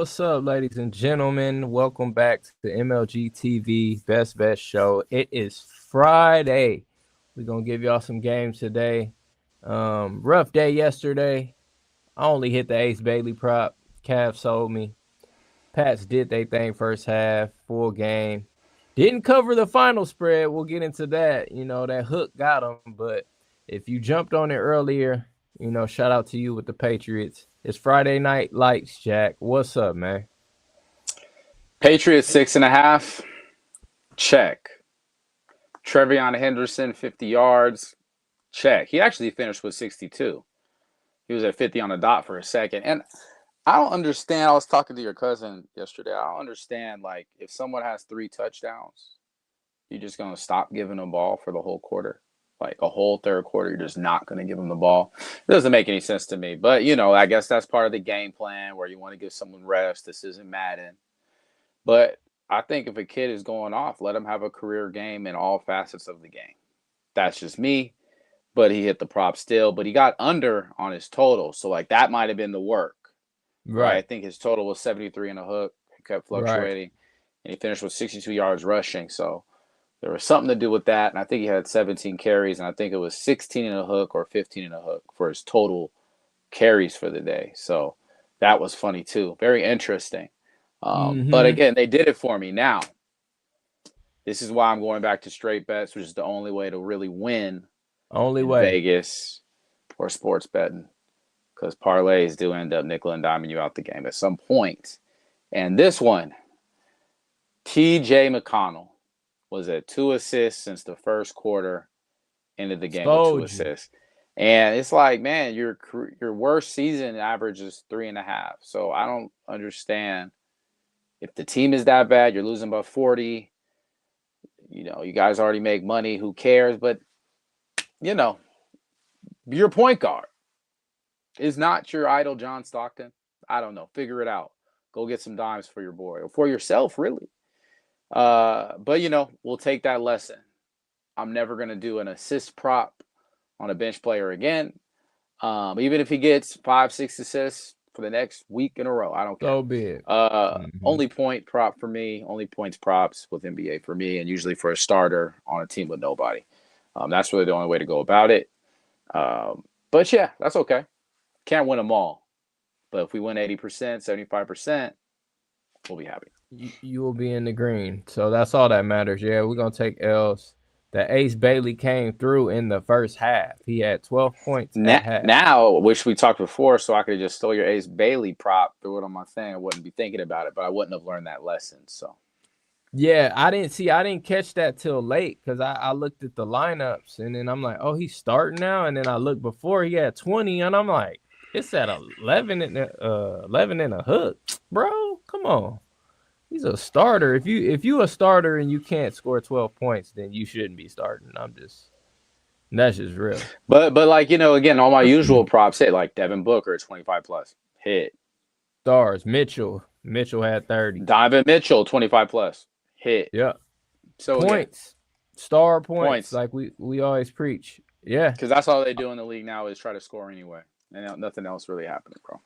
What's up, ladies and gentlemen? Welcome back to the MLG TV Best Bet Show. It is Friday. We're gonna give y'all some games today. Rough day yesterday. I only hit the Ace Bailey prop. Cavs sold me. Pats did they thing first half, full game. Didn't cover the final spread. We'll get into that. That hook got them. But if you jumped on it earlier, shout out to you with the Patriots. It's Friday night lights, Jack. What's up, man? Patriots 6.5. Check. Trevion Henderson 50 yards. Check. He actually finished with 62. He was at 50 on the dot for a second. And I don't understand. I was talking to your cousin yesterday. I don't understand, like, if someone has 3 touchdowns, you're just going to stop giving them ball for the whole quarter. Like a whole third quarter, you're just not going to give them the ball. It doesn't make any sense to me. But, I guess that's part of the game plan where you want to give someone rest. This isn't Madden. But I think if a kid is going off, let him have a career game in all facets of the game. That's just me. But he hit the prop still. But he got under on his total. So, like, that might have been the work. Right. I think his total was 73 and a hook. He kept fluctuating. Right. And he finished with 62 yards rushing. So there was something to do with that. And I think he had 17 carries. And I think it was 16 and a hook or 15 and a hook for his total carries for the day. So that was funny, too. Very interesting. But again, they did it for me. Now, this is why I'm going back to straight bets, which is the only way to really win in Vegas or sports betting, because parlays do end up nickel and diming you out the game at some point. And this one, T.J. McConnell was at 2 assists since the first quarter, ended the game with 2 assists. And it's like, man, your worst season average is 3.5. So I don't understand. If the team is that bad, you're losing by 40. You guys already make money. Who cares? But, your point guard is not your idol, John Stockton. I don't know. Figure it out. Go get some dimes for your boy or for yourself, really. But, we'll take that lesson. I'm never going to do an assist prop on a bench player again. Even if he gets 5-6 assists for the next week in a row, I don't care. So be it. Only point prop for me. Only points props with NBA for me, and usually for a starter on a team with nobody. That's really the only way to go about it. But yeah, that's okay. Can't win them all. But if we win 80%, 75%, we'll be happy. You will be in the green. So that's all that matters. Yeah, we're going to take L's. The Ace Bailey came through in the first half. He had 12 points at half. Now, which we talked before, so I could have just stole your Ace Bailey prop, threw it on my thing. I wouldn't be thinking about it, but I wouldn't have learned that lesson. So, yeah, I didn't catch that till late because I looked at the lineups and then I'm like, oh, he's starting now. And then I looked before he had 20 and I'm like, it's at 11 and a hook, bro. Come on. He's a starter. If you a starter and you can't score 12 points, then you shouldn't be starting. That's just real. But like, again, all my usual props hit, like Devin Booker 25 plus hit. Stars. Mitchell had 30. Donovan Mitchell 25 plus hit. Yeah. So points. Again, star points like we always preach. Yeah. Because that's all they do in the league now is try to score anyway. And nothing else really happening, bro.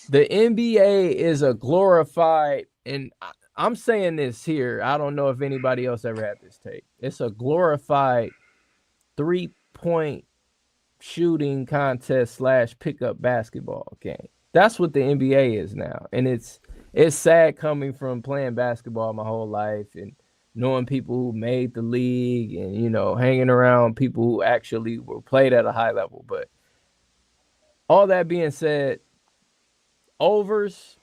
The NBA is a glorified, and I'm saying this here, I don't know if anybody else ever had this take. It's a glorified 3-point shooting contest / pickup basketball game. That's what the NBA is now. And it's sad coming from playing basketball my whole life and knowing people who made the league and, hanging around people who actually were played at a high level. But all that being said, overs,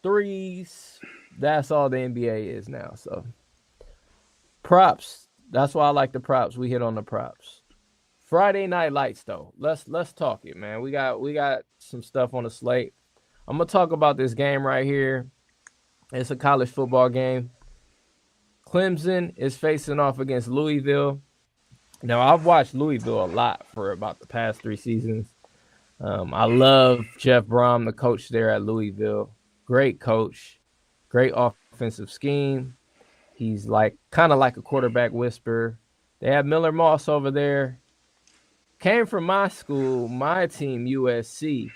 threes, that's all the NBA is now. So props, that's why I like the props. We hit on the props. Friday night lights though. Let's talk it, man. We got some stuff on the slate. I'm gonna talk about this game right here. It's a college football game. Clemson is facing off against Louisville. Now I've watched Louisville a lot for about the past 3 seasons. I love Jeff Brom, the coach there at Louisville. Great coach, great offensive scheme. He's kind of like a quarterback whisperer. They have Miller Moss over there. Came from my school, my team, USC.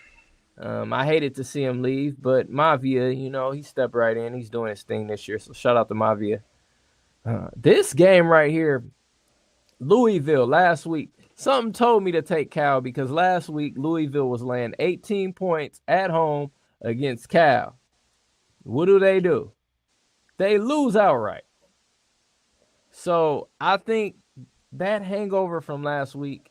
I hated to see him leave, but Mavia, he stepped right in. He's doing his thing this year. So shout out to Mavia. This game right here, Louisville last week. Something told me to take Cal because last week Louisville was laying 18 points at home against Cal. What do? They lose outright. So I think that hangover from last week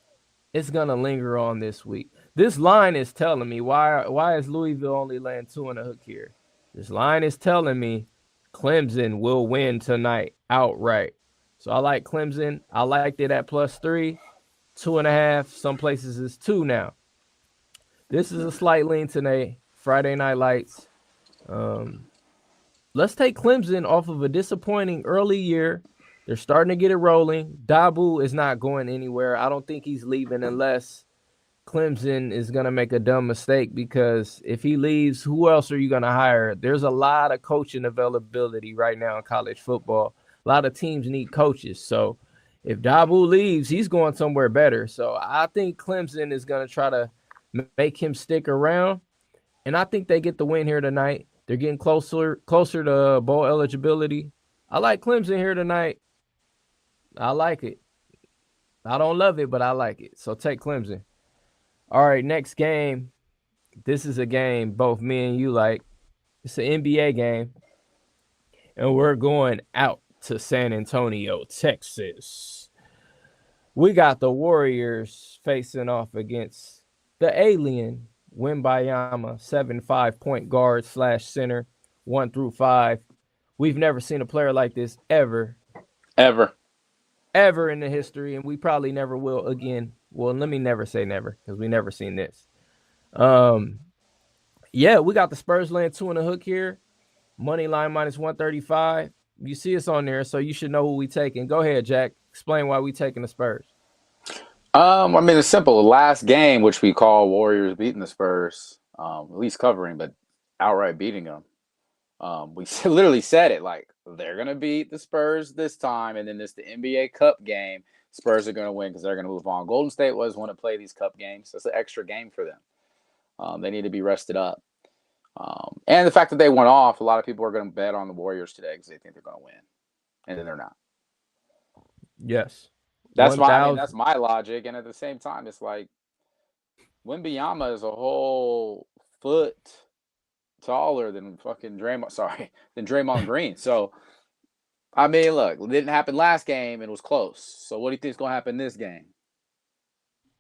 is gonna linger on this week. This line is telling me why is Louisville only laying 2.5 here? This line is telling me Clemson will win tonight outright. So I like Clemson. I liked it at +3, 2.5. Some places it's 2 now. This is a slight lean today. Friday Night Lights. Let's take Clemson off of a disappointing early year. They're starting to get it rolling. Dabu is not going anywhere. I don't think he's leaving unless Clemson is going to make a dumb mistake, because if he leaves, who else are you going to hire? There's a lot of coaching availability right now in college football. A lot of teams need coaches. So if Dabu leaves, he's going somewhere better. So I think Clemson is going to try to make him stick around. And I think they get the win here tonight. They're getting closer to bowl eligibility. I like Clemson here tonight. I like it. I don't love it, but I like it. So take Clemson. All right, next game. This is a game both me and you like. It's an NBA game. And we're going out to San Antonio, Texas. We got the Warriors facing off against the alien Wembayama, 7'5" point guard / center, 1 through 5. We've never seen a player like this ever in the history, and we probably never will again. Well, let me never say never, because we never seen this. Yeah, we got the Spurs laying 2.5 here. Money line -135. You see us on there, so you should know who we taking. Go ahead, Jack. Explain why we taking the Spurs. I mean, it's simple. The last game, which we call Warriors beating the Spurs, at least covering, but outright beating them. We literally said it, like, they're going to beat the Spurs this time, and then the NBA Cup game, Spurs are going to win because they're going to move on. Golden State was want to play these Cup games. It's an extra game for them. They need to be rested up. And the fact that they went off, a lot of people are going to bet on the Warriors today because they think they're going to win, and then they're not. Yes. That's my logic, and at the same time, it's like Wembanyama is a whole foot taller than fucking Draymond Green. So, I mean, look, it didn't happen last game, and it was close. So, what do you think is going to happen this game?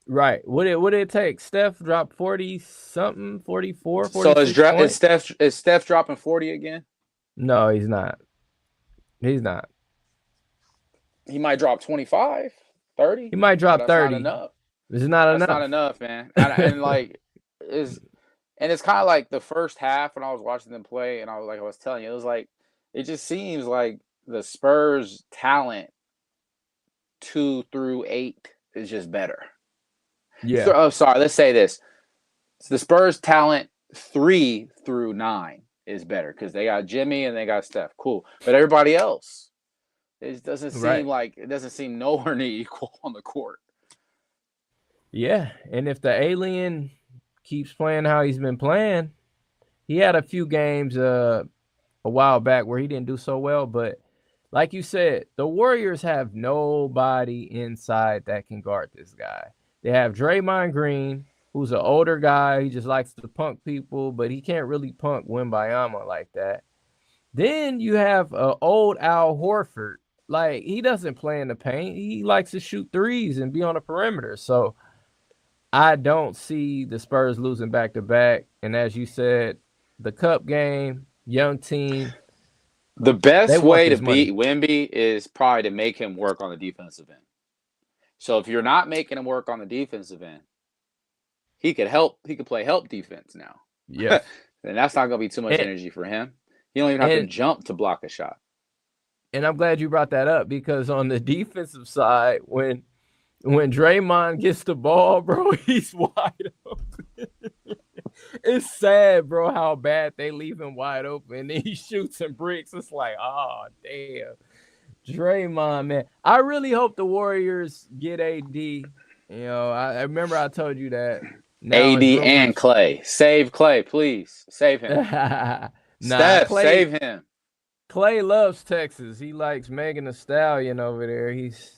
Right. What did it take? Steph dropped 40 something, 44, So 46 is Steph dropping 40 again? No, he's not. He's not. He might drop 25, 30. He might drop 30. Not enough. It's not enough. That's not enough, man. And like it's kind of like the first half when I was watching them play, and I was telling you, it was like it just seems like the Spurs talent 2 through 8 is just better. Yeah. Oh, sorry. Let's say this: the Spurs talent 3 through 9 is better because they got Jimmy and they got Steph. Cool, but everybody else, it doesn't seem nowhere near equal on the court. Yeah, and if the alien keeps playing how he's been playing, he had a few games a while back where he didn't do so well, but like you said, the Warriors have nobody inside that can guard this guy. They have Draymond Green, who's an older guy. He just likes to punk people, but he can't really punk Wembayama like that. Then you have old Al Horford. Like, he doesn't play in the paint. He likes to shoot threes and be on the perimeter. So I don't see the Spurs losing back-to-back. And as you said, the Cup game, young team. The best way to beat Wemby is probably to make him work on the defensive end. So if you're not making him work on the defensive end, he could play help defense now. Yeah. And that's not going to be too much energy for him. He don't even have to jump to block a shot. And I'm glad you brought that up, because on the defensive side, when Draymond gets the ball, bro, he's wide open. It's sad, bro, how bad they leave him wide open. And then he shoots and bricks. It's like, oh, damn. Draymond, man. I really hope the Warriors get AD. You know, I remember I told you that. Now it's AD and rumors. Clay. Save Clay, please. Save him. Nah, Steph, save him. Clay loves Texas. He likes Megan Thee Stallion over there. He's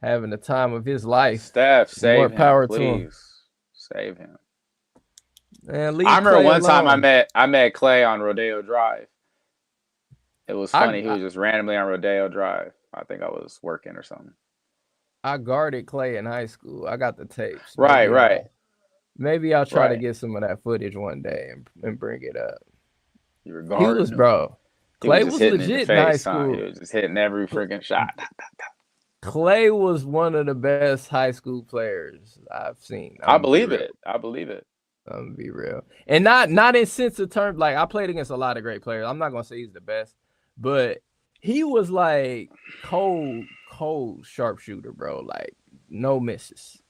having the time of his life. Steph, More save him, power to him. please. Save him. Man, I leave remember Clay one time alone. I met Clay on Rodeo Drive. It was I, funny. He I was just randomly on Rodeo Drive. I think I was working or something. I guarded Clay in high school. I got the tapes. Right, right, Maybe I'll try to right. get some of that footage one day and bring it up. You were He was guarding him. bro. He was Clay just was hitting in your legit in high face, huh? He school. was just hitting every freaking shot. Clay was one of the best high school players I've seen. I I'm gonna be believe real. it. I believe it. I'm gonna be real. And not in sense of terms, like I played against a lot of great players. I'm not gonna say he's the best, but he was like cold sharpshooter, bro. Like no misses.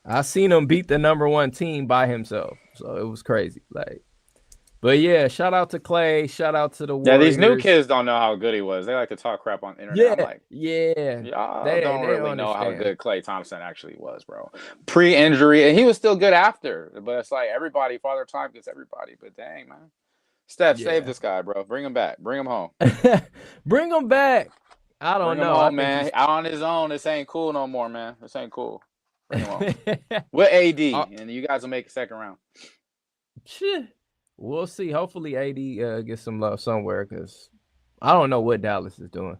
I seen him beat the #1 team by himself. So it was crazy. Like, but yeah, shout out to Clay, shout out to the Yeah, these new Warriors. kids don't know how good he was. They like to talk crap on the internet. I'm Yeah, like, yeah. y'all They don't they really know how understand. good Klay Thompson actually was, bro. Pre-injury, and he was still good after. But it's like everybody, Father Time gets everybody. But dang, man. Steph, save Yeah. this guy, bro. Bring him back. Bring him home. Bring him back. I Bring don't him know. I home, think man. he's Out on his own, this ain't cool no more, man. This ain't cool. Bring him home. With Uh, AD, and you guys will make a second round. shit. We'll see. Hopefully, AD gets some love somewhere because I don't know what Dallas is doing.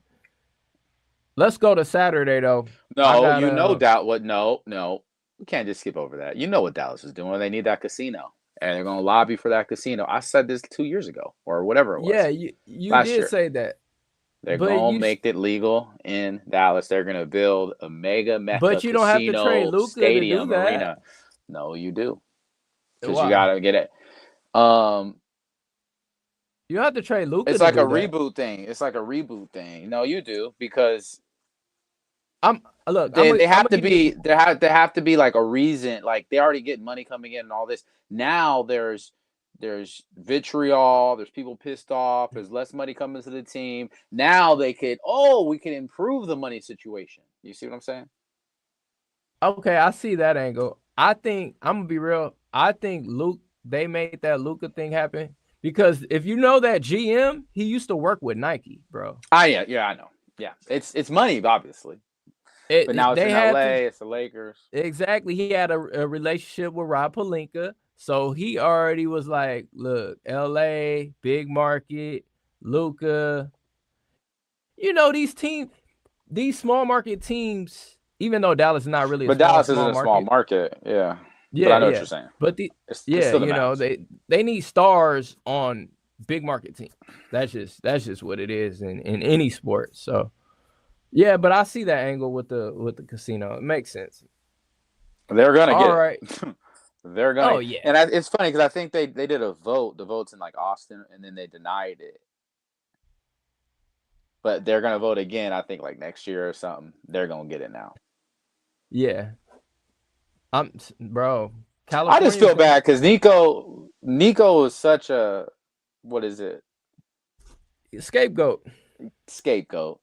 Let's go to Saturday though. I No, got you know doubt what? No, no. We can't just skip over that. You know what Dallas is doing. They need that casino, and they're going to lobby for that casino. I said this 2 years ago, or whatever it yeah. was, You last did year. say that, They're but going to make it legal in Dallas. They're going to build a mega you don't have to trade casino Luca to do stadium that. arena. No, you do, because you Why? got to get it. Um, You don't have to trade Luca it's to like a do that. reboot thing. It's like a reboot thing. No, you do, because I'm look. they I'm have gonna to give you. be there have to be like a reason. Like they already get money coming in and all this. Now there's vitriol, there's people pissed off, there's less money coming to the team. Now we can improve the money situation. You see what I'm saying? Okay, I see that angle. I think I'm gonna be real. I think Luke they made that Luca thing happen because if you know that GM, he used to work with Nike, bro. Yeah, I know. Yeah. It's money, obviously. But now it's They in had to LA, it's the Lakers. exactly. He had a relationship with Rob Pelinka, so he already was like, "Look, LA, big market, Luca. You know these small market teams. Even though Dallas is not really a But Dallas isn't small a small market, market, yeah. But yeah, I know what yeah. you're saying. But It's yeah, still the you know, Mavs. they need stars on big market teams. That's just what it is in any sport. So yeah, but I see that angle with the casino. It makes sense. They're gonna All get it. right. They're gonna, Oh yeah. and it's funny because I think they did a vote. The vote's in like Austin, and then they denied it. But they're gonna vote again. I think like next year or something. They're gonna get it now. Yeah. Bro. I just California's feel gonna bad because Nico is such a, what is it, scapegoat. scapegoat.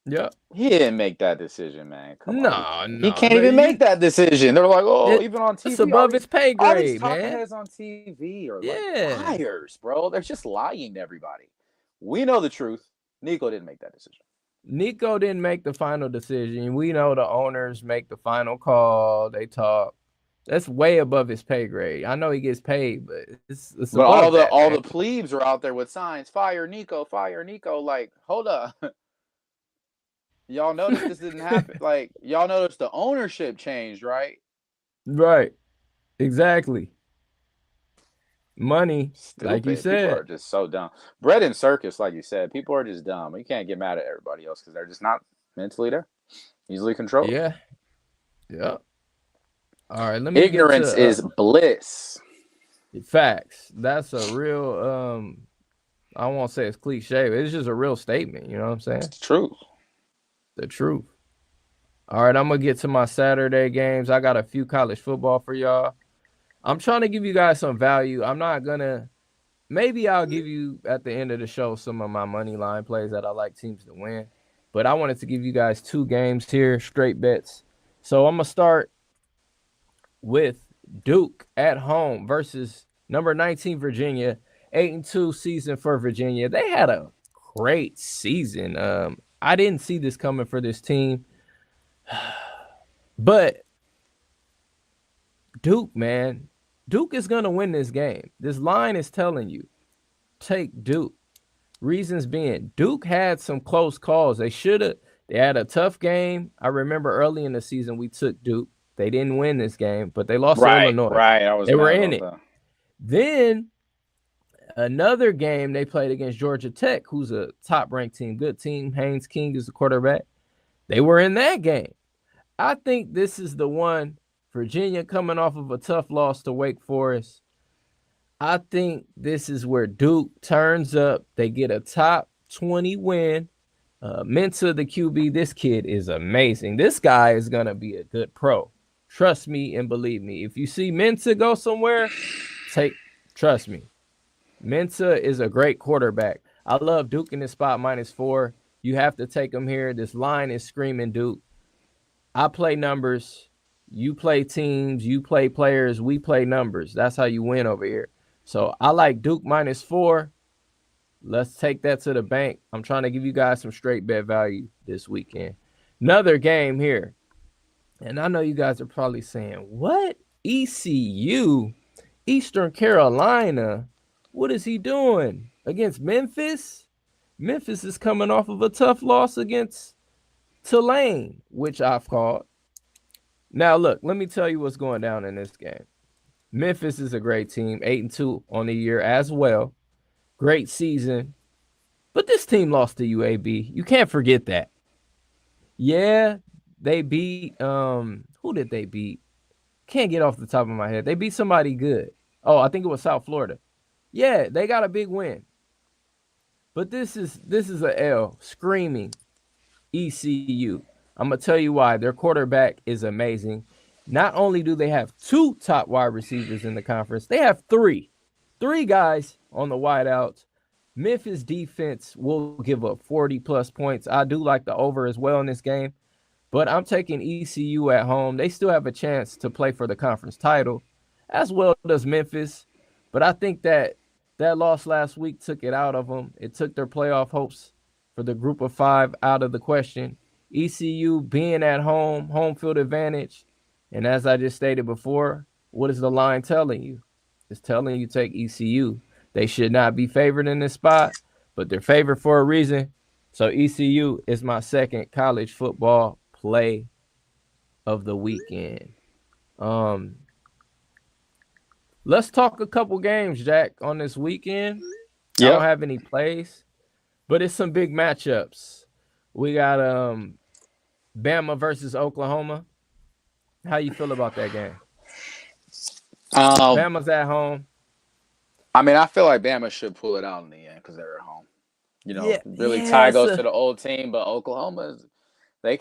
Yeah. He didn't make that decision, man. Come on, No, he no, can't no. even make that decision. They're like, oh, even on It's TV, above its pay all these grade, talking man. heads on TV are like Yeah. liars, bro. They're just lying to everybody. We know the truth. Nico didn't make that decision. Nico didn't make the final decision. We know the owners make the final call. They talk. That's way above his pay grade. I know he gets paid, but it's But above that, all man. the plebes are out there with signs, fire Nico, fire Nico. Like, hold up. Y'all noticed this didn't happen. Like, y'all noticed the ownership changed, right? Right. Exactly. Money, like you Stupid. People said. are just so dumb. Bread and circus, like you said, people are just dumb. You can't get mad at everybody else because they're just not mentally there, easily controlled. Yeah. Yeah. All right. Let me get Ignorance to is bliss. facts. That's a real I won't say it's cliche, but it's just a real statement. You know what I'm saying? It's true. The truth. All right, I'm gonna get to my Saturday games. I got a few college football for y'all. I'm trying to give you guys some value. I'm not gonna. Maybe I'll give you at the end of the show some of my money line plays that I like teams to win. But I wanted to give you guys two games here, straight bets. So I'm gonna start with Duke at home versus number 19 Virginia. 8-2 season for Virginia. They had a great season. I didn't see this coming for this team, but Duke, man, Duke is gonna win this game. This line is telling you take Duke. Reasons being, Duke had some close calls. They had a tough game. I remember early in the season we took Duke. They didn't win this game, but they lost to Right, Illinois. right. I was They were mad in about it. that. Then another game they played against Georgia Tech, who's a top-ranked team, good team. Haynes King is the quarterback. They were in that game. I think this is the one. Virginia coming off of a tough loss to Wake Forest. I think this is where Duke turns up. They get a top 20 win. Mensah, the QB, this kid is amazing. This guy is going to be a good pro. Trust me and believe me. If you see Mensah go somewhere, trust me. Mensah is a great quarterback. I love Duke in this spot -4. You have to take him here. This line is screaming Duke. I play numbers. You play teams. You play players. We play numbers. That's how you win over here. So I like Duke -4. Let's take that to the bank. I'm trying to give you guys some straight bet value this weekend. Another game here. And I know you guys are probably saying, what? ECU? Eastern Carolina? What is he doing? Against Memphis? Memphis is coming off of a tough loss against Tulane, which I've called. Now, look, let me tell you what's going down in this game. Memphis is a great team, 8-2 on the year as well. Great season. But this team lost to UAB. You can't forget that. Yeah, they beat who did they beat? Can't get off the top of my head. They beat somebody good. Oh, I think it was South Florida. Yeah, they got a big win. But this is a L screaming ECU. I'm going to tell you why. Their quarterback is amazing. Not only do they have 2 top wide receivers in the conference, they have 3. 3 guys on the wideouts. Memphis defense will give up 40-plus points. I do like the over as well in this game, but I'm taking ECU at home. They still have a chance to play for the conference title, as well does Memphis. But I think that loss last week took it out of them. It took their playoff hopes for the group of 5 out of the question. ECU being at home field advantage. And as I just stated before, what is the line telling you? It's telling you take ECU. They should not be favored in this spot, but they're favored for a reason. So ECU is my second college football play of the weekend. Let's talk a couple games, Jack, on this weekend. Yep. I don't have any plays, but it's some big matchups. We got Bama versus Oklahoma. How you feel about that game? Bama's at home. I mean, I feel like Bama should pull it out in the end because they're at home. Tie goes to the old team, but Oklahoma, they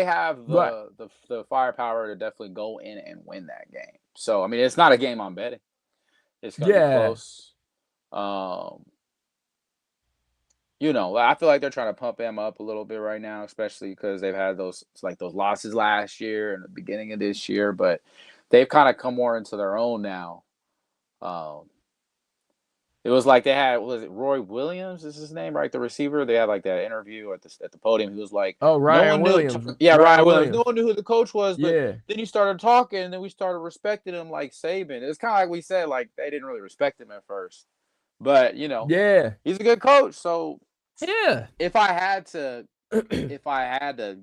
have the firepower to definitely go in and win that game. So I mean, it's not a game I'm betting. It's gonna be close. I feel like they're trying to pump Bama up a little bit right now, especially because they've had those losses last year and the beginning of this year, but they've kind of come more into their own now. It was like they had, was it Roy Williams is his name, right? The receiver. They had like that interview at the podium. He was like, "Oh, Ryan Williams." Ryan Williams. No one knew who the coach was, but then he started talking, and then we started respecting him like Saban. It's kind of like we said, like they didn't really respect him at first, but he's a good coach. So if I had to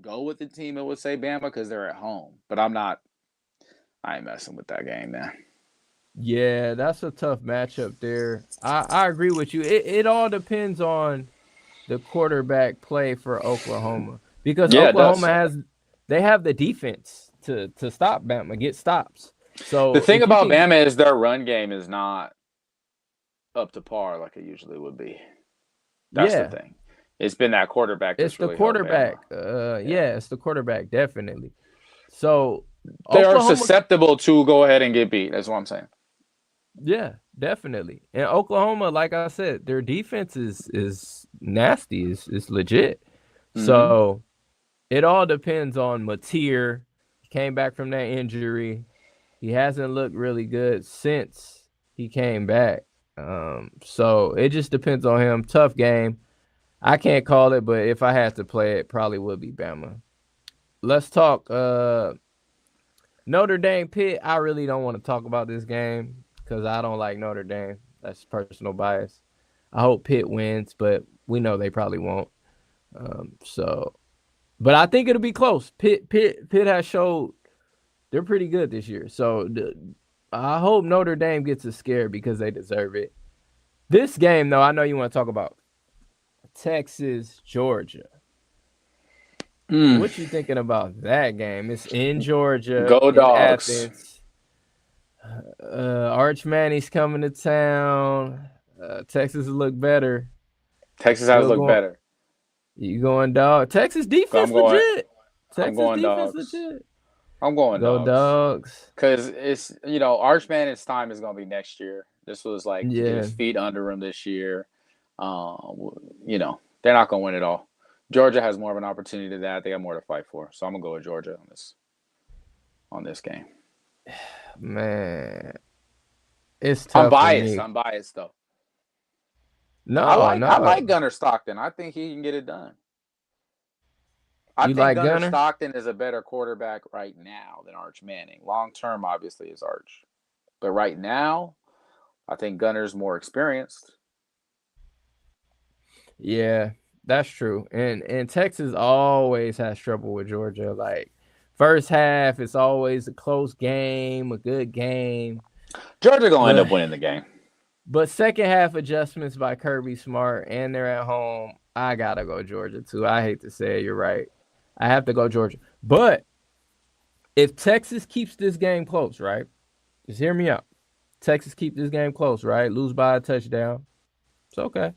go with the team, it would say Bama because they're at home. But I ain't messing with that game, man. Yeah, that's a tough matchup there. I agree with you. It all depends on the quarterback play for Oklahoma because Oklahoma have the defense to stop Bama, get stops. So the thing about Bama is their run game is not up to par like it usually would be. That's the thing. It's been that quarterback. It's the quarterback. It's the quarterback, definitely. So they are susceptible to go ahead and get beat. That's what I'm saying. Yeah, definitely. And Oklahoma, like I said, their defense is nasty. It's legit. Mm-hmm. So it all depends on Mateer. He came back from that injury. He hasn't looked really good since he came back. So it just depends on him. Tough game. I can't call it, but if I had to play it, probably would be Bama. Let's talk Notre Dame Pitt. I really don't want to talk about this game because I don't like Notre Dame. That's personal bias. I hope Pitt wins, but we know they probably won't. But I think it'll be close. Pitt has showed they're pretty good this year. So I hope Notre Dame gets a scare because they deserve it. This game, though, I know you want to talk about Texas, Georgia. What you thinking about that game? It's in Georgia, Go in Dogs. Athens. Arch Manny's coming to town. Texas look better. Texas has looked better. You going dog? Texas defense legit. I'm going defense Dogs. legit. I'm going Go Dogs. Because it's Arch Manning's time is gonna be next year. This was like to get his feet under him this year. They're not gonna win it all. Georgia has more of an opportunity to that. They got more to fight for. So I'm gonna go with Georgia on this game. Man, it's tough. I'm biased though. No, I like Gunnar Stockton. I think he can get it done. I think Gunnar Stockton is a better quarterback right now than Arch Manning. Long term, obviously, is Arch. But right now, I think Gunner's more experienced. Yeah, that's true. And Texas always has trouble with Georgia. Like, first half, it's always a close game, a good game. Georgia going to end up winning the game. But second half adjustments by Kirby Smart, and they're at home. I got to go Georgia, too. I hate to say it. You're right. I have to go Georgia. But if Texas keeps this game close, right? Just hear me out. Texas keep this game close, right? Lose by a touchdown. It's okay.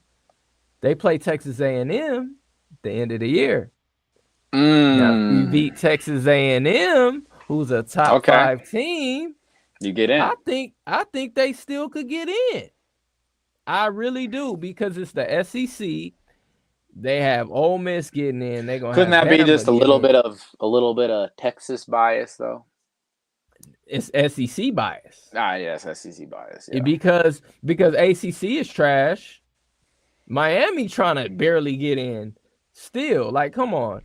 They play Texas A&M at the end of the year. Now, if you beat Texas A&M, who's a top 5 team, you get in. I think they still could get in. I really do, because it's the SEC. They have Ole Miss getting in. They're gonna. Couldn't that be just a little bit of Texas bias though? It's SEC bias. Yes, SEC bias. Yeah. Because ACC is trash. Miami trying to barely get in. Still, like, come on.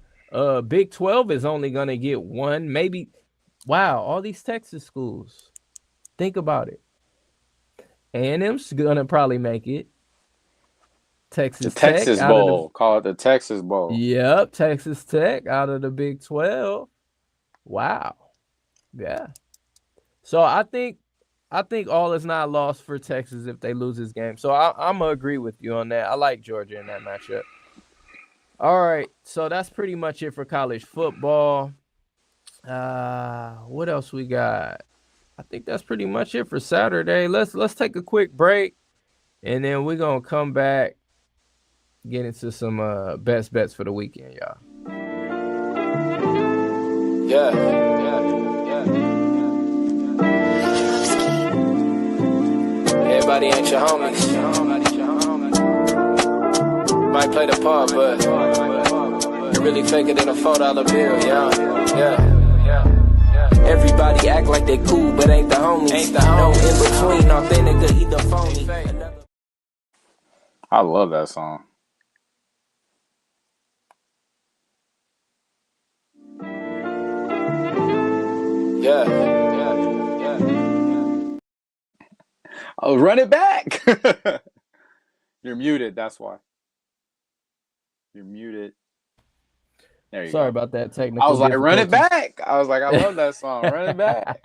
Big 12 is only gonna get one, maybe. Wow, all these Texas schools. Think about it. A&M's gonna probably make it. Texas Bowl. Call it the Texas Bowl. Yep, Texas Tech out of the Big 12. Wow. Yeah. So I think all is not lost for Texas if they lose this game. So I'm gonna agree with you on that. I like Georgia in that matchup. All right, so that's pretty much it for college football. What else we got? I think that's pretty much it for Saturday. Let's take a quick break, and then we're gonna come back, get into some best bets for the weekend, y'all. Yeah. Everybody ain't your homies. Might play the part, but you really fake it in a $4 bill, yeah. Everybody act like they cool, but ain't the homies. No in between, authentic or either phony. I love that song. Yeah. Oh, run it back. You're muted. That's why. You're muted. There you Sorry go. About that technical. I was like, run it back. I was like, I love that song. Run it back.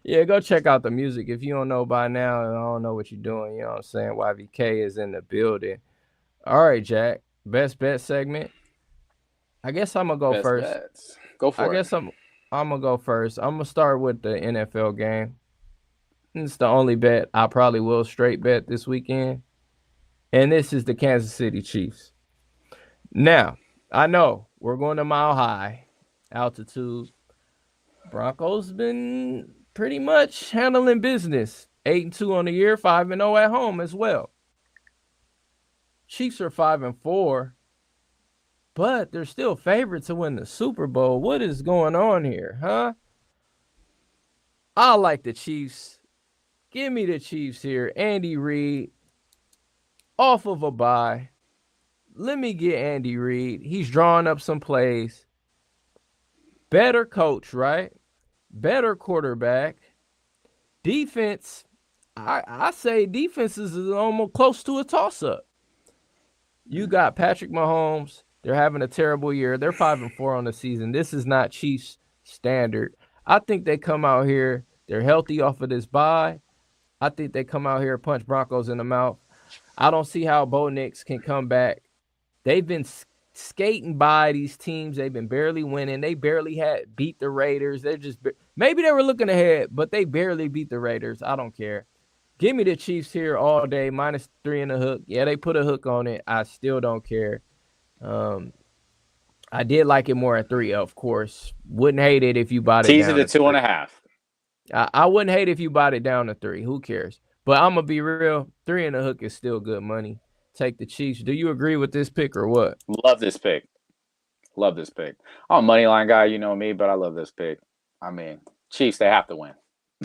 Yeah, go check out the music. If you don't know by now, I don't know what you're doing. You know what I'm saying? YVK is in the building. All right, Jack. Best bet segment. I guess I'm going to go Best first. Bets. Go for it. I guess I'm going to go first. I'm going to start with the NFL game. It's the only bet I probably will straight bet this weekend. And this is the Kansas City Chiefs. Now, I know we're going to Mile High altitude. Broncos been pretty much handling business. 8-2 on the year, 5-0 at home as well. Chiefs are 5-4, but they're still favored to win the Super Bowl. What is going on here, huh? I like the Chiefs. Give me the Chiefs here. Andy Reid off of a bye. Let me get Andy Reid. He's drawing up some plays. Better coach, right? Better quarterback. Defense. I say defense is almost close to a toss up. You got Patrick Mahomes. They're having a terrible year. They're 5-4 on the season. This is not Chiefs standard. I think they come out here. They're healthy off of this bye. I think they come out here punch Broncos in the mouth. I don't see how Bo Nix can come back. They've been skating by these teams. They've been barely winning. They barely had beat the Raiders. They're just maybe they were looking ahead, but they barely beat the Raiders. I don't care. Give me the Chiefs here all day, -3 in the hook. Yeah, they put a hook on it. I still don't care. Um, I did like it more at 3, of course. Wouldn't hate it if you bought it Tease it down to to 3. 2.5. I wouldn't hate if you bought it down to 3. Who cares? But I'm gonna be real. 3 in the hook is still good money. Take the Chiefs. Do you agree with this pick or what? Love this pick. Love this pick. I'm a money line guy, you know me, but I love this pick. I mean, Chiefs, they have to win.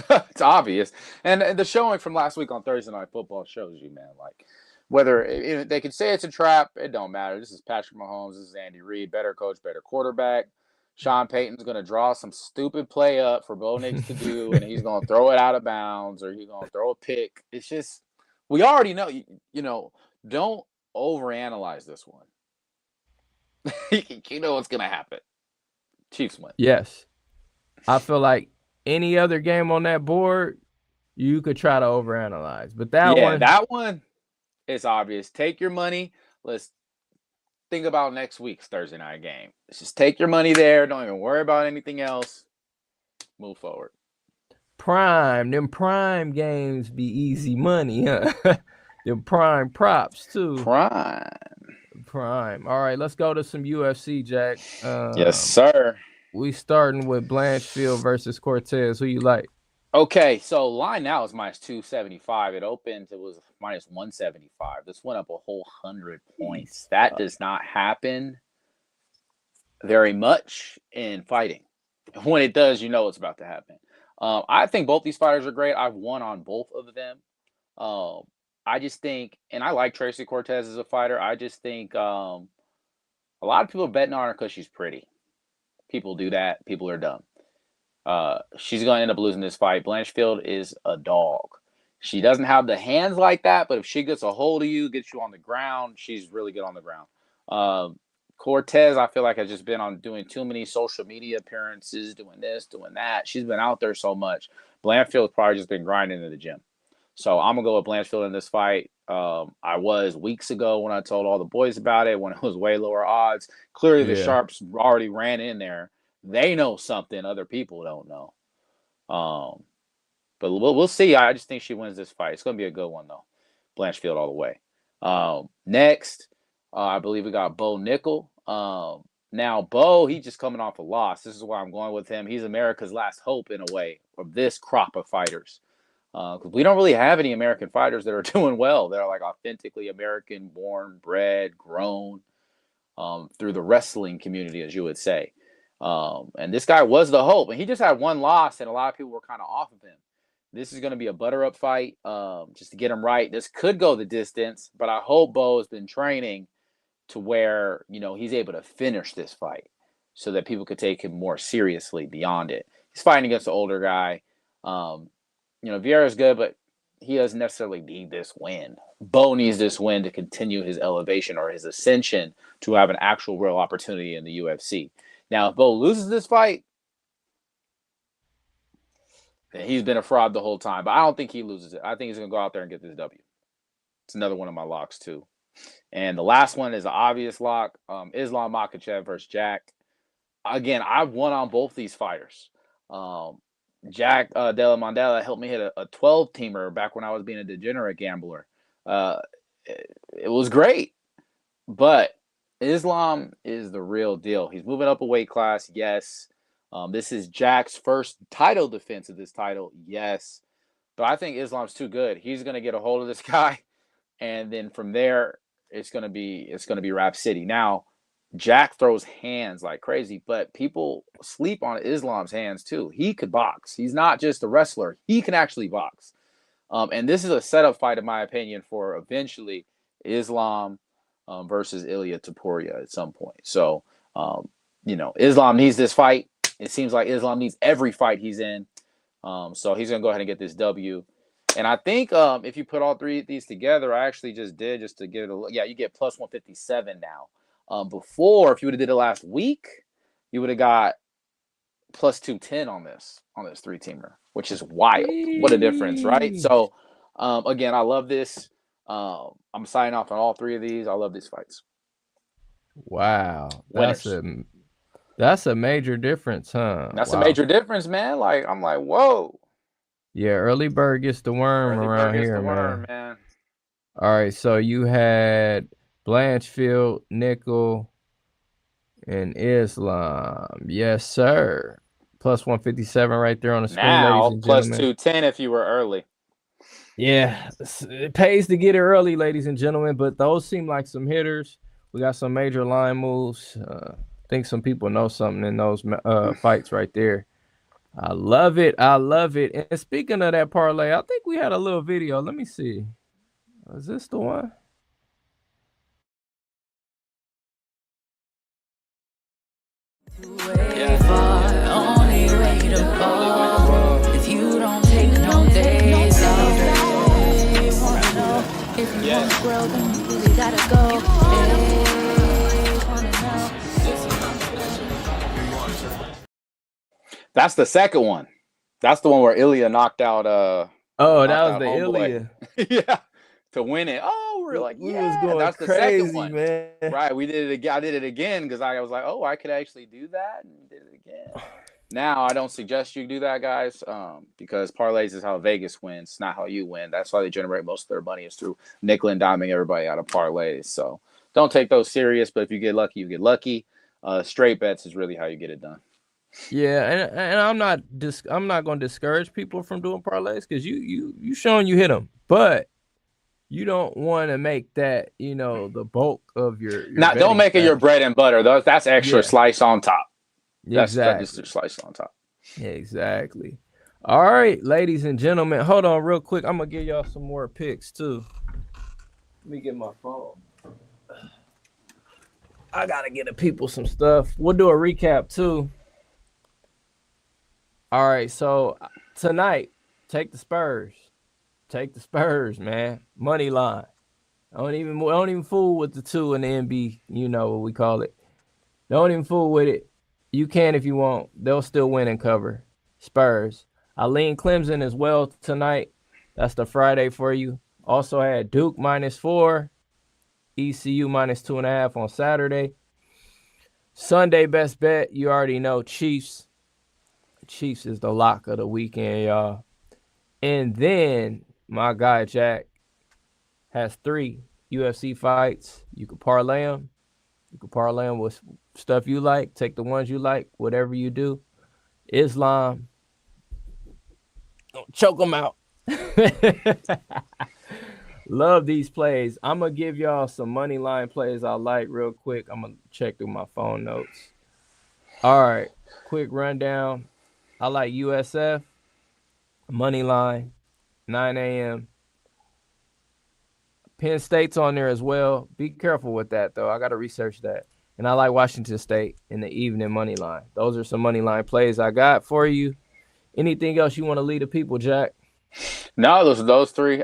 It's obvious. And the showing from last week on Thursday Night Football shows you, man, like whether they can say it's a trap, it don't matter. This is Patrick Mahomes. This is Andy Reid. Better coach, better quarterback. Sean Payton's going to draw some stupid play up for Bo Nix to do, and he's going to throw it out of bounds or he's going to throw a pick. It's just, we already know, don't overanalyze this one. You know what's going to happen. Chiefs win. Yes. I feel like any other game on that board, you could try to overanalyze. But that Yeah, one, that one is obvious. Take your money. Let's think about next week's Thursday night game. Let's just take your money there. Don't even worry about anything else. Move forward. them prime games be easy money, huh? Them prime props too. Prime. Prime. All right, let's go to some UFC, Jack. Yes, sir. We starting with Blanchfield versus Cortez. Who you like? Okay, so line now is -275. It opened, it was -175. This went up a whole 100 points. That does not happen very much in fighting. When it does, you know it's about to happen. I think both these fighters are great. I've won on both of them. I just think, and I like Tracy Cortez as a fighter. I just think a lot of people are betting on her because she's pretty. People do that. People are dumb. She's going to end up losing this fight. Blanchfield is a dog. She doesn't have the hands like that, but if she gets a hold of you, gets you on the ground, she's really good on the ground. Cortez, I feel like, has just been on doing too many social media appearances, doing this, doing that. She's been out there so much. Blanchfield's probably just been grinding in the gym. So I'm going to go with Blanchfield in this fight. I was weeks ago when I told all the boys about it, when it was way lower odds. Clearly, the Yeah. Sharps already ran in there. They know something other people don't know. But we'll see. I just think she wins this fight. It's going to be a good one, though. Blanchfield all the way. Next, I believe we got Bo Nickel. Now, Bo, he's just coming off a loss. This is why I'm going with him. He's America's last hope, in a way, of this crop of fighters. Because we don't really have any American fighters that are doing well. They're like authentically American, born, bred, grown through the wrestling community, as you would say. And this guy was the hope. And he just had one loss, and a lot of people were kind of off of him. This is going to be a butter-up fight just to get him right. This could go the distance, but I hope Bo has been training to where, he's able to finish this fight so that people could take him more seriously beyond it. He's fighting against an older guy. Vieira's good, but he doesn't necessarily need this win. Bo needs this win to continue his elevation or his ascension to have an actual real opportunity in the UFC. Now, if Bo loses this fight, then he's been a fraud the whole time. But I don't think he loses it. I think he's going to go out there and get this W. It's another one of my locks, too. And the last one is an obvious lock. Islam Makhachev versus Jack. Again, I've won on both these fighters. Jack Della Mandela helped me hit a 12-teamer back when I was being a degenerate gambler. It was great. But Islam is the real deal. He's moving up a weight class, yes. This is Jack's first title defense of this title, yes. But I think Islam's too good. He's going to get a hold of this guy, and then from there, it's going to be Rap City. Now, Jack throws hands like crazy, but people sleep on Islam's hands too. He could box. He's not just a wrestler. He can actually box. And this is a setup fight, in my opinion, for eventually Islam versus Ilya Taporia at some point. So, Islam needs this fight. It seems like Islam needs every fight he's in. So he's going to go ahead and get this W. And I think if you put all three of these together, I actually just did just to get it. Yeah, you get plus 157 now. Before, if you would have did it last week, you would have got plus 210 on this three-teamer, which is wild. What a difference, right? So, again, I love this. I'm signing off on all three of these. I love these fights. Wow. Winners. That's a major difference, huh? That's wow. a major difference, man. Like, I'm like, whoa. Yeah, early bird gets the worm around here, man. All right, so you had Blanchfield, Nickel, and Islam. Yes, sir. Plus 157 right there on the screen, now, ladies and plus gentlemen. 210 if you were early. Yeah, it pays to get it early, ladies and gentlemen, but those seem like some hitters. We got some major line moves. I think some people know something in those fights right there. I love it. I love it. And speaking of that parlay, I think we had a little video. Let me see. Is this the one? If you don't take no days off, if you want to grow, then you really gotta go. That's the second one. That's the one where Ilya knocked out. That was the Ilya. Yeah, to win it. Oh, we're like, we yeah, was going that's crazy, the second one, man. Right? We did it again. I did it again because I was like, oh, I could actually do that, and did it again. Now I don't suggest you do that, guys, because parlays is how Vegas wins, not how you win. That's why they generate most of their money is through nickel and diming everybody out of parlays. So don't take those serious. But if you get lucky, you get lucky. Straight bets is really how you get it done. Yeah, and I'm not going to discourage people from doing parlays because you showing you hit them, but you don't want to make that the bulk of your don't make it your bread and butter. That's extra slice on top. Exactly. That's just slice on top. Exactly. All right, ladies and gentlemen, hold on real quick. I'm gonna give y'all some more picks too. Let me get my phone. I gotta get the people some stuff. We'll do a recap too. All right, so tonight, take the Spurs. Take the Spurs, man. Money line. Don't even fool with the 2 in the NB. You know what we call it. Don't even fool with it. You can if you want. They'll still win and cover. Spurs. I lean Clemson as well tonight. That's the Friday for you. Also had Duke -4. ECU -2.5 on Saturday. Sunday best bet. You already know Chiefs. Chiefs is the lock of the weekend, y'all. And then my guy Jack has 3 UFC fights. You can parlay them. You can parlay them with stuff you like. Take the ones you like, whatever you do. Islam. Don't choke them out. Love these plays. I'm going to give y'all some money line plays I like real quick. I'm going to check through my phone notes. All right. Quick rundown. I like USF. Money line. 9 a.m. Penn State's on there as well. Be careful with that, though. I got to research that. And I like Washington State in the evening money line. Those are some money line plays I got for you. Anything else you want to lead the people, Jack? No, those 3.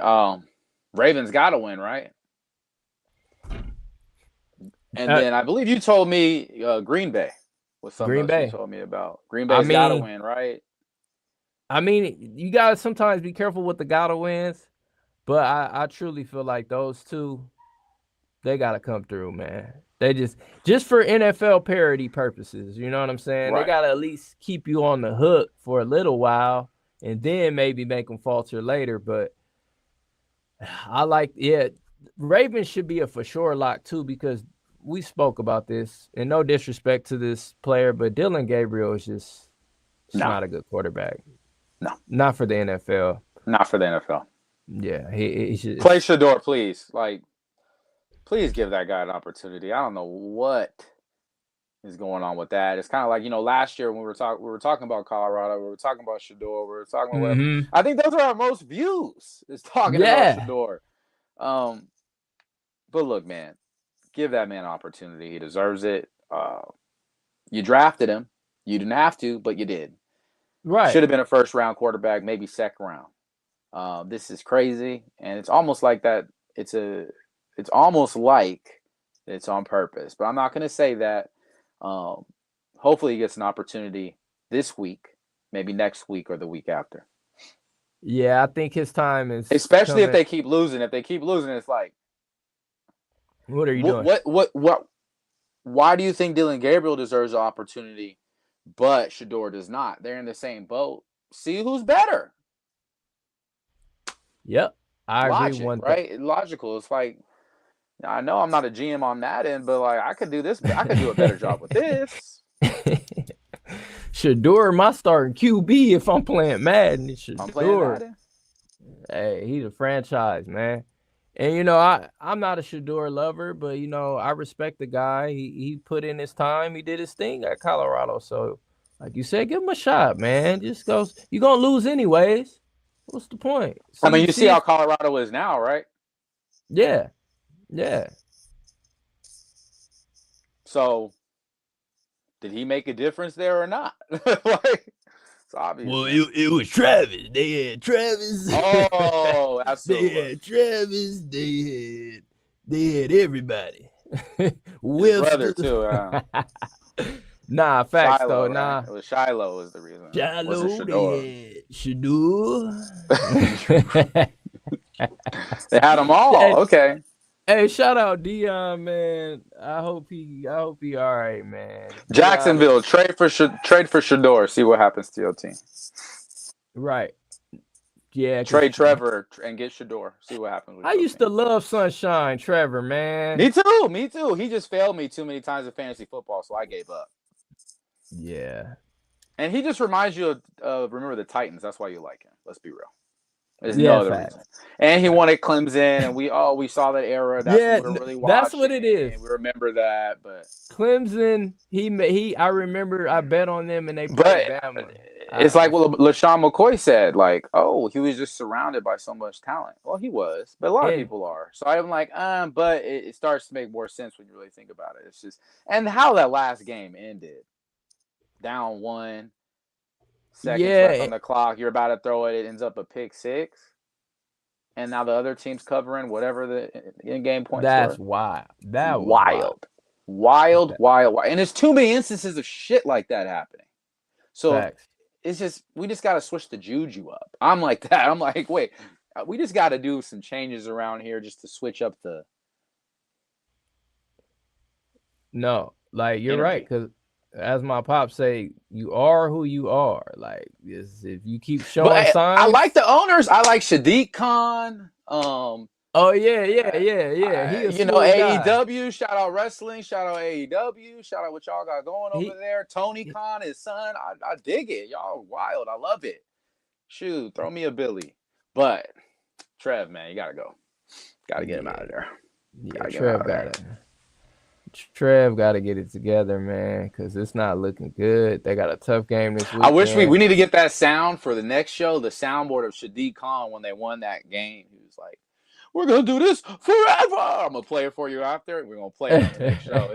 Ravens got to win, right? And then I believe you told me Green Bay was something else you told me about. Green Bay's got to win, right? I mean, you got to sometimes be careful with the gotta wins. But I truly feel like those 2, they got to come through, man. They just for NFL parody purposes, you know what I'm saying? Right. They got to at least keep you on the hook for a little while and then maybe make them falter later. But I like, Ravens should be a for sure lock too because we spoke about this. And no disrespect to this player, but Dylan Gabriel is just not a good quarterback. No. Not for the NFL. Not for the NFL. Yeah, he should play Shador, please. Like, please give that guy an opportunity. I don't know what is going on with that. It's kind of like, last year when we were talking about Colorado, we were talking about Shador, we were talking about whatever. Mm-hmm. I think those are our most views, is talking about Yeah. Shador. But look, man, give that man an opportunity. He deserves it. You drafted him. You didn't have to, but you did. Right. Should have been a first-round quarterback, maybe second round. This is crazy, and it's almost like that. It's almost like it's on purpose, but I'm not going to say that. Hopefully, he gets an opportunity this week, maybe next week or the week after. Yeah, I think his time is. Especially coming. if they keep losing. If they keep losing, it's like, what are you doing? What? Why do you think Dylan Gabriel deserves an opportunity, but Shador does not? They're in the same boat. See who's better. Yep, I Logic, agree. Right? Logical. It's like, I know I'm not a GM on that end, but like I could do this. I could do a better job with this. Shador, my starting QB if I'm playing Madden. Shador. I'm playing Madden. Hey, he's a franchise, man. And I'm not a Shador lover, but I respect the guy. He put in his time. He did his thing at Colorado. So, like you said, give him a shot, man. Just goes. You're gonna lose anyways. What's the point? You see how Colorado is now, right? Yeah. So, did he make a difference there or not? It's obvious. Well, it was Travis. They had Travis. Oh, absolutely. They had Travis. They had everybody. His brother too. Nah, facts Shiloh, though. right? Nah, It was Shiloh was the reason. Shiloh. They had Shador. They had them all. Okay. Hey, shout out Dion, man. I hope he all right, man. Jacksonville, trade for Shador. See what happens to your team. Right. Yeah. Trade Trevor and get Shador. See what happens. I used to love Sunshine Trevor, man. Me too. He just failed me too many times in fantasy football, so I gave up. Yeah. And he just reminds you of remember the Titans. That's why you like him. Let's be real. There's Yeah, no other reason. And he won at Clemson, and we saw that era. That's what we're really watching. That's what it is. We remember that, but Clemson, I remember I bet on them and they played Bama. It's like what LaShawn McCoy said, like, he was just surrounded by so much talent. Well, he was, but a lot of people are. So I'm like, but it starts to make more sense when you really think about it. It's just, and how that last game ended, down 1 seconds left on the clock, you're about to throw it, it ends up a pick 6. And now the other team's covering whatever the in-game points That's were. wild. Wild. And there's too many instances of shit like that happening. So it's just, we just got to switch the juju up. I'm like that. I'm like, wait, we just got to do some changes around here just to switch up the. No, like you're right. Because as my pops say, you are who you are. Like, if you keep showing signs. I like the owners. I like Shadiq Khan. Oh yeah. He AEW. Shout out wrestling. Shout out AEW. Shout out what y'all got going over there. Tony Khan, his son. I dig it. Y'all wild. I love it. Shoot, throw me a Billy. But Trev, man, you gotta go. Gotta get him out of there. Yeah, Trev got to get it together, man, because it's not looking good. They got a tough game this week. I wish we need to get that sound for the next show, the soundboard of Shadiq Khan when they won that game. He was like, we're going to do this forever. I'm going to play it for you after. We're going to play it on the next show.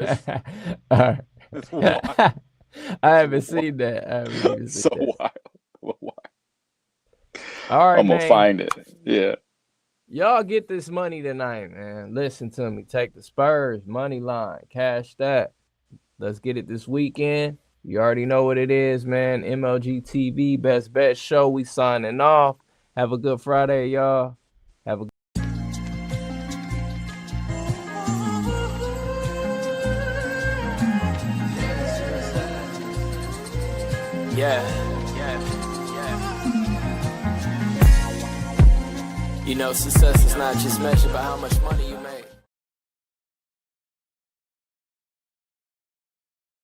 It's wild. I haven't seen that. So wild. All right, I'm going to find it. Yeah. Y'all get this money tonight, man. Listen to me. Take the Spurs, money line, cash that. Let's get it this weekend. You already know what it is, man. MLG TV, Best Bet Show. We signing off. Have a good Friday, y'all. Have a Yeah. You know, success is not just measured by how much money you make.